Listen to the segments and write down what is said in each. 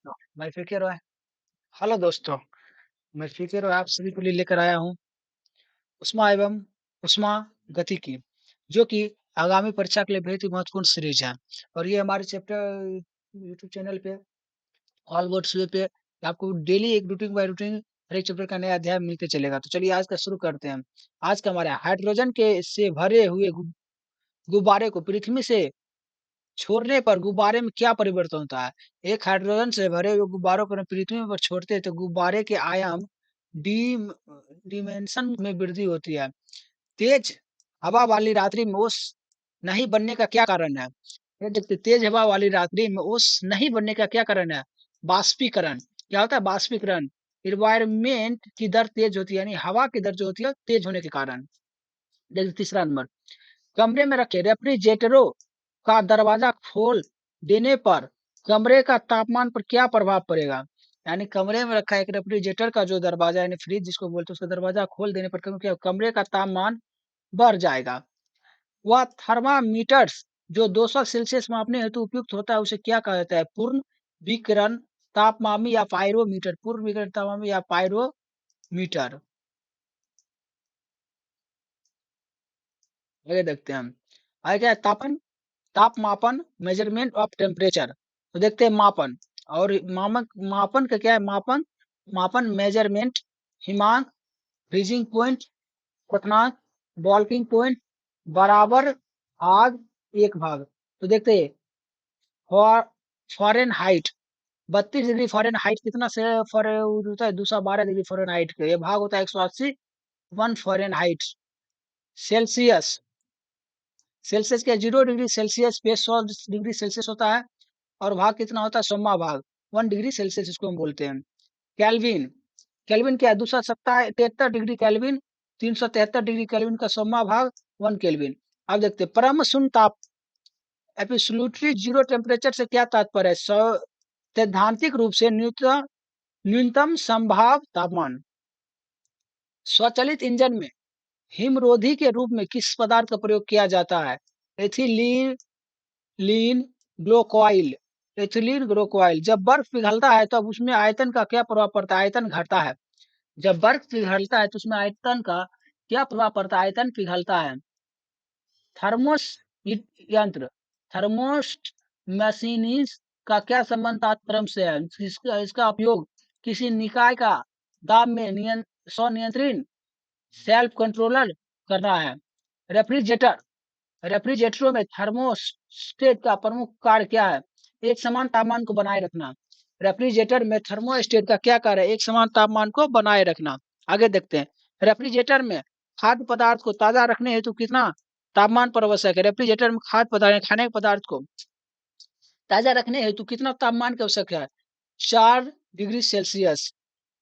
दोस्तों, मैं फिर के रॉय। हेलो दोस्तों, मैं फिर के रॉय आप सभी के लिए लेकर आया हूँ उष्मा एवं उष्मा गतिकी, जो कि आगामी परीक्षा के लिए बेहद ही महत्वपूर्ण सीरीज है। और ये हमारे चैप्टर यूट्यूब चैनल पे ऑल वर्ड्स वे पे आपको डेली एक रूटीन बाय रूटीन हर एक चैप्टर का नया अध्याय मिलते चलेगा। तो चलिए आज का शुरू करते हैं। आज का हमारा हाइड्रोजन के से भरे हुए गुब्बारे को पृथ्वी से छोड़ने पर गुब्बारे में क्या परिवर्तन होता है? एक हाइड्रोजन से भरे हुए गुब्बारों को पृथ्वी पर छोड़ते हैं तो गुब्बारे के आयाम डी डिमेंशन में वृद्धि होती है। तेज हवा वाली रात्रि में ओस नहीं बनने का क्या कारण है? ये देखते तेज हवा वाली रात्रि में ओस नहीं बनने का क्या कारण है? बाष्पीकरण। क्या होता है? बाष्पीकरण। इन्वायरमेंट की दर तेज होती है, यानी हवा की दर जो होती है तेज होने के कारण। देखिए तीसरा नंबर, कमरे में रखे रेफ्रिजरेटरों का दरवाजा खोल देने पर कमरे का तापमान पर क्या प्रभाव पड़ेगा? यानी कमरे में रखा एक रेफ्रिजरेटर का जो दरवाजा यानी फ्रिज जिसको बोलते हैं उसका दरवाजा खोल देने पर क्या कमरे का तापमान बढ़ जाएगा। वह थर्मामीटर्स जो 200 सेल्सियस मापने हेतु उपयुक्त होता है उसे क्या कहा जाता है? पूर्ण विकिरण तापमापी या पायरोमीटर। पूर्ण विकिरण तापमापी या पायरोमीटर। आगे देखते हैं हम। आगे क्या है? तापमापन, मेजरमेंट ऑफ टेम्परेचर। तो देखते हैं मापन। और मामक मापन का क्या है? मापन मापन मेजरमेंट, हिमांक, फ्रीजिंग पॉइंट, क्वथनांक, बॉल्किंग पॉइंट, बराबर, भाग, एक भाग। तो देखते हैं फॉरेनहाइट 32 डिग्री फॉरेनहाइट कितना से होता है? 212 डिग्री फॉरेनहाइट के ये भाग होता है 180 वन फॉरेनहाइट। सेल्सियस सेल्सियस क्या? 0 डिग्री सेल्सियस पे 100 डिग्री सेल्सियस होता है। और भाग कितना होता है? 100वां भाग 1 डिग्री सेल्सियस इसको हम बोलते हैं। केल्विन केल्विन क्या है? 273 डिग्री केल्विन, 373 डिग्री केल्विन का 100वां भाग 1 केल्विन। अब देखते हैं परम शून्य ताप, एब्सोल्युटली जीरो टेम्परेचर से क्या तात्पर्य है? सैद्धांतिक रूप से न्यूनतम संभाव तापमान। स्वचालित इंजन में हिमरोधी के रूप में किस पदार्थ का प्रयोग किया जाता है? एथिलीन लीन ग्लोकोइल। एथिलीन ग्लोकोइल। जब बर्फ पिघलता है तब उसमें आयतन का क्या प्रभाव पड़ता है? आयतन घटता है। जब बर्फ पिघलता है तो उसमें आयतन का क्या प्रभाव पड़ता है? आयतन पिघलता है। थर्मोस यंत्र, थर्मोस्ट मशीनिस का क्या संबंध तात्पर्य से है? इसका उपयोग किसी निकाय का दाब में स्वनियंत्रण सेल्फ कंट्रोलर करना है। रेफ्रिजरेटर रेफ्रिजरेटरों में थर्मोस्टेट का प्रमुख कार्य क्या है? एक समान तापमान को बनाए रखना। रेफ्रिजरेटर में थर्मोस्टेट का क्या कार्य है? एक समान तापमान को बनाए रखना। आगे देखते हैं। रेफ्रिजरेटर में खाद्य पदार्थ को ताजा रखने हेतु कितना तापमान पर आवश्यक है? रेफ्रिजरेटर में खाद्य पदार्थ खाने के पदार्थ को ताजा रखने हेतु कितना तापमान की आवश्यक है? 4 डिग्री सेल्सियस।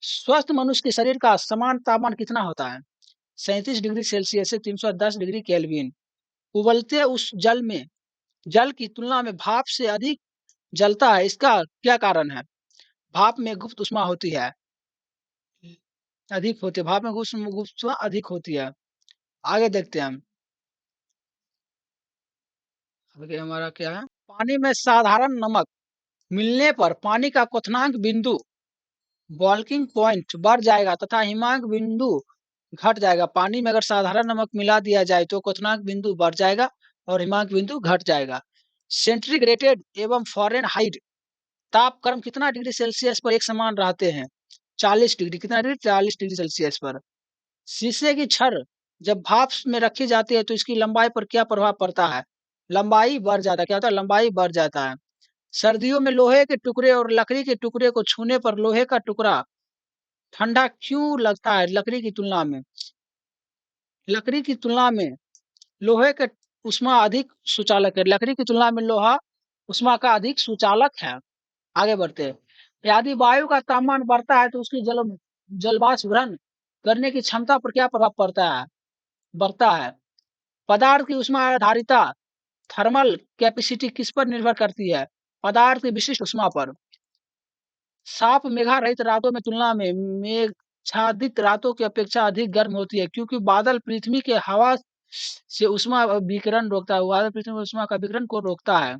स्वस्थ मनुष्य के शरीर का समान तापमान कितना होता है? 37 डिग्री सेल्सियस से 310 डिग्री केल्विन। उबलते उस जल की तुलना में भाप से अधिक जलता है, इसका क्या कारण है? भाप में गुप्त ऊष्मा होती है, अधिक होती है। भाप में गुप्त ऊष्मा अधिक होती है। आगे देखते हैं हम। आगे हमारा क्या है? पानी में साधारण नमक मिलने पर पानी का क्वथनांक बिंदु बॉल्किंग पॉइंट बढ़ जाएगा तथा हिमांक बिंदु घट जाएगा। पानी में अगर साधारण नमक मिला दिया जाए तो क्वथनांक बिंदु बढ़ जाएगा और हिमांक बिंदु घट जाएगा। सेंटीग्रेडेड एवं फ़ारेनहाइट तापक्रम कितना डिग्री सेल्सियस पर एक समान रहते हैं? 40 डिग्री। कितना डिग्री? 40 डिग्री सेल्सियस पर। शीशे की छड़ जब भाप में रखी जाती है तो इसकी लंबाई पर क्या प्रभाव पड़ता है? लंबाई बढ़ जाता है। क्या होता है? लंबाई बढ़ जाता है। सर्दियों में लोहे के टुकड़े और लकड़ी के टुकड़े को छूने पर लोहे का टुकड़ा ठंडा क्यों लगता है लकड़ी की तुलना में? लकड़ी की तुलना में लोहे के उष्मा अधिक सुचालक है। लकड़ी की तुलना में लोहा उष्मा का अधिक सुचालक है। आगे बढ़ते हैं। यदि वायु का तापमान बढ़ता है तो उसकी जलवाष्प ग्रहण करने की क्षमता पर क्या प्रभाव पड़ता है? बढ़ता है। पदार्थ की उष्मा आधारिता थर्मल कैपेसिटी किस पर निर्भर करती है? पदार्थ की विशिष्ट उष्मा पर। साफ मेघा रहित रातों में तुलना में मेघाच्छादित रातों की अपेक्षा अधिक गर्म होती है क्योंकि बादल पृथ्वी के हवा से उष्मा विकिरण रोकता है। बादल पृथ्वी में उष्मा का विकिरण को रोकता है।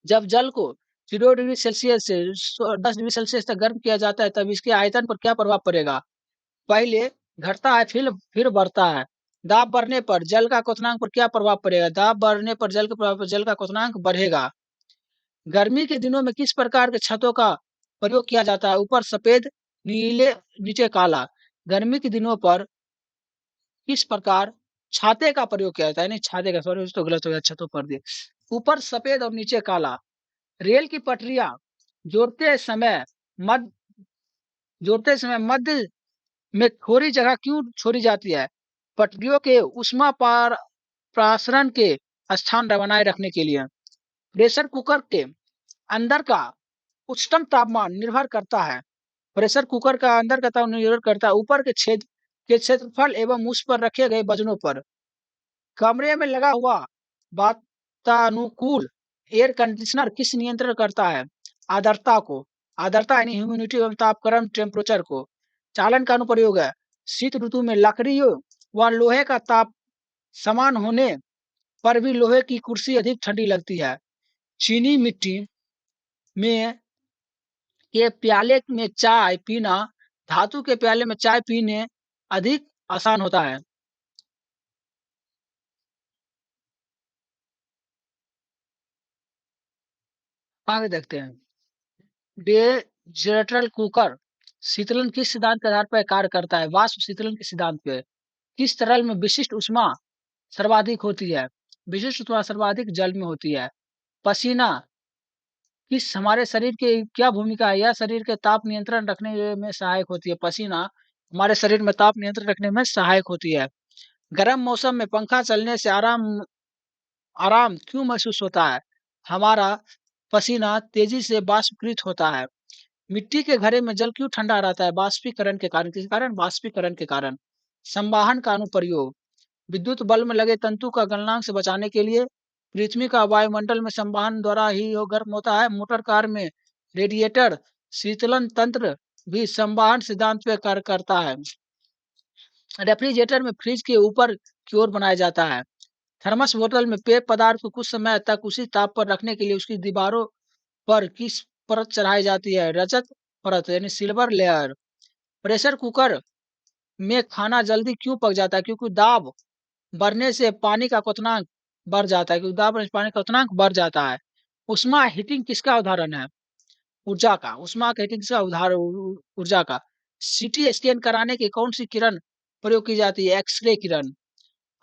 जब जल को 0 डिग्री सेल्सियस से 10 डिग्री सेल्सियस तक गर्म किया जाता है, तब इसके आयतन पर क्या प्रभाव पड़ेगा? पहले घटता है, फिर बढ़ता है। दाब बढ़ने पर जल का क्वथनांक पर क्या प्रभाव पड़ेगा? दाब बढ़ने पर जल के प्रभाव पर जल का क्वथनांक बढ़ेगा। गर्मी के दिनों में किस प्रकार के छतों का प्रयोग किया जाता है? ऊपर सफेद, नीले, नीचे काला। गर्मी के दिनों पर किस प्रकार छाते का प्रयोग किया जाता है? नहीं, छाते का, सॉरी तो गलत हो गया, छतों पर दिए। ऊपर सफेद और नीचे काला। रेल की पटरियां जोड़ते समय मध्य जोड़ते समय मध्य में थोड़ी जगह क्यों छोड़ी जाती है? पटरियों के ऊष्मा पार प्रासरण के स्थान बनाए रखने के लिए। प्रेशर कुकर के अंदर का उच्चतम तापमान निर्भर करता है। प्रेशर कुकर का अंदर का तापमान निर्भर करता है ऊपर के छेद के क्षेत्रफल एवं उस पर रखे गए वजनों पर। कमरे में लगा हुआ वातानुकूल एयर कंडीशनर किस नियंत्रण करता है? आर्द्रता को। आर्द्रता यानी ह्यूमिडिटी एवं तापक्रम टेम्परेचर को। चालन का अनुप्रयोग है। शीत ऋतु में लकड़ियों व लोहे का ताप समान होने पर भी लोहे की कुर्सी अधिक ठंडी लगती है। चीनी मिट्टी में के प्याले में चाय पीना धातु के प्याले में चाय पीने अधिक आसान होता है। आगे देखते हैं। डेजर्टल कुकर शीतलन किस सिद्धांत के आधार पर कार्य करता है? वाष्प शीतलन के सिद्धांत पे। किस तरल में विशिष्ट ऊष्मा सर्वाधिक होती है? विशिष्ट ऊष्मा सर्वाधिक जल में होती है। पसीना किस हमारे शरीर की क्या भूमिका है? यह शरीर के ताप नियंत्रण रखने में सहायक होती है। पसीना हमारे शरीर में ताप नियंत्रण रखने में सहायक होती है। गर्म मौसम में पंखा चलने से आराम आराम क्यों महसूस होता है? हमारा पसीना तेजी से बाष्पीकृत होता है। मिट्टी के घड़े में जल क्यों ठंडा रहता है? बाष्पीकरण के कारण। किस कारण? बाष्पीकरण के कारण। संवाहन का अनुप्रयोग। विद्युत बल्ब में लगे तंतु का गलनांक से बचाने के लिए। पृथ्वी का वायुमंडल में संवहन द्वारा ही गर्म होता है। मोटर कार में रेडिएटर शीतलन तंत्र भी संवहन सिद्धांत पे कार्य करता है। रेफ्रिजरेटर में फ्रिज के ऊपर की ओर बनाया जाता है। थर्मस बोतल में पेय पदार्थ को कुछ समय तक उसी ताप पर रखने के लिए उसकी दीवारों पर किस परत चढ़ाई जाती है? रजत परत यानी सिल्वर लेयर। प्रेशर कुकर में खाना जल्दी क्यों पक जाता है? क्योंकि दाब बढ़ने से पानी का क्वथनांक बढ़ जाता है। क्योंकि दाब बढ़ने से पानी का क्वथनांक बढ़ जाता है। उष्मा हीटिंग किसका उदाहरण है? ऊर्जा का। उष्मा का हीटिंग का उदाहरण ऊर्जा का। सीटी स्कैन कराने की कौन सी किरण प्रयोग की जाती है? एक्सरे किरण।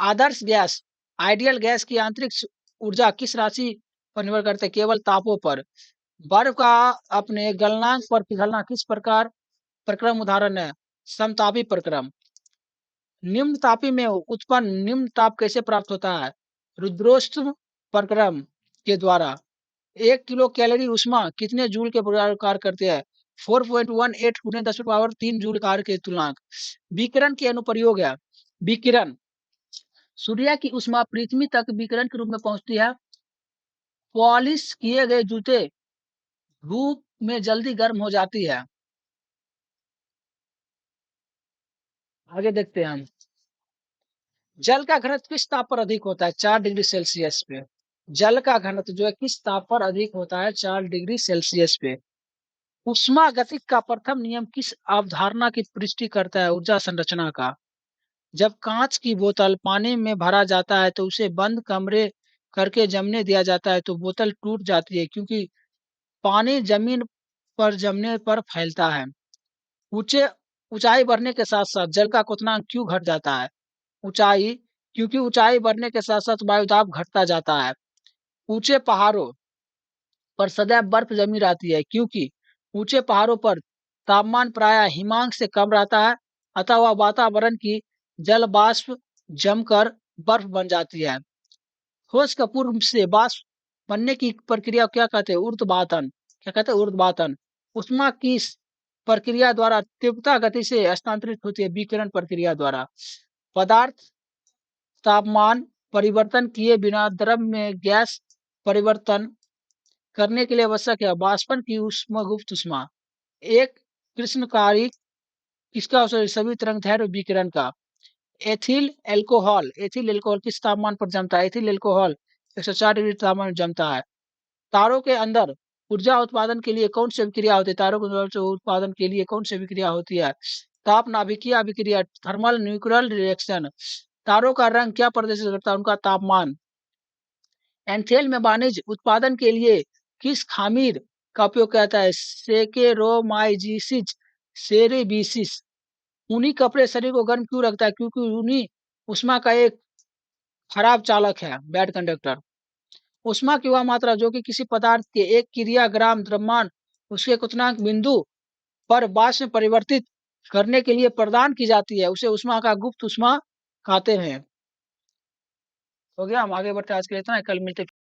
आदर्श गैस आइडियल गैस की आंतरिक ऊर्जा किस राशि पर निर्भर करते हैं? केवल तापों पर। बर्फ का अपने गलनांक पर पिघलना किस प्रकार प्रक्रम उदाहरण है? समतापी प्रक्रम। निम्न तापी में उत्पन्न निम्न ताप कैसे प्राप्त होता है? रुद्रोष्म प्रक्रम के द्वारा। 1 किलो कैलोरी ऊष्मा कितने जूल के बराबर कार्य करते हैं? 4.18 गुने 10 की पावर 3 जूल कार्य के तुलनांक। विकिरण के अनुप्रयोग है। विकिरण सूर्य की ऊष्मा पृथ्वी तक विकिरण के रूप में पहुंचती है। पॉलिश किए गए जूते धूप में जल्दी गर्म हो जाती है। आगे देखते हैं हम। जल का घनत्व किस ताप पर अधिक होता है? 4 डिग्री सेल्सियस पे। जल का घनत्व जो है किस ताप पर अधिक होता है? 4 डिग्री सेल्सियस पे। उष्मा गतिक का प्रथम नियम किस अवधारणा की पुष्टि करता है? ऊर्जा संरचना का। जब कांच की बोतल पानी में भरा जाता है तो उसे बंद कमरे करके जमने दिया जाता है तो बोतल टूट जाती है, क्योंकि पानी जमीन पर जमने पर फैलता है। ऊंचे ऊंचाई बढ़ने के साथ साथ जल का क्वथनांक क्यों घट जाता है? ऊंचाई क्योंकि ऊंचाई बढ़ने के साथ साथ वायुदाब घटता जाता है। ऊंचे पहाड़ों पर सदैव बर्फ जमी रहती है, क्योंकि ऊंचे पहाड़ों पर तापमान प्रायः हिमांक से कम रहता है, अतः वह वातावरण की जल वाष्प जमकर बर्फ बन जाती है। ठोस का पूर्व से वाष्प बनने की प्रक्रिया को क्या कहते हैं? ऊर्ध्वबातन। क्या कहते हैं? ऊर्ध्वबातन। उष्मा किस प्रक्रिया द्वारा तीव्रता गति से हस्तांतरित होती है? विकिरण प्रक्रिया द्वारा। पदार्थ तापमान परिवर्तन किए बिना द्रव में गैस परिवर्तन करने के लिए आवश्यक है वाष्पन की ऊष्मागुप्त ऊष्मा। एक कृष्णकारी किसका सभी तरंगदैर्घ्य विकिरण का। एथिल एल्कोहल किस तापमान पर जमता है? एथिल एल्कोहल 104 डिग्री तापमान पर जमता है। तारों के अंदर ऊर्जा उत्पादन के लिए कौन सी अभिक्रिया होती है? तारों के उत्पादन के लिए कौन सी अभिक्रिया होती है? ताप नाभिकीय अभिक्रिया, थर्मल न्यूक्लियर रिएक्शन। तारों का रंग क्या प्रदर्शित करता है? उनका तापमान। एंथेल में वाणिज्य उत्पादन के लिए किस खामीर का उपयोग किया जाता है? सेकेरोमाइजिसिस, सेरेबिसिस। ऊनी कपड़े शरीर को गर्म क्यों रखता है? क्योंकि ऊनी ऊष्मा का एक खराब चालक है, बैड कंडक्टर। ऊष्मा की वह मात्रा जो कि किसी पदार्थ के 1 किलोग्राम द्रव्यमान उसके क्वथनांक बिंदु पर वाष्प में परिवर्तित करने के लिए प्रदान की जाती है, उसे ऊष्मा का गुप्त ऊष्मा कहते हैं। हो गया, हम आगे बढ़ते हैं, आज के लिए इतना है, कल मिलते हैं।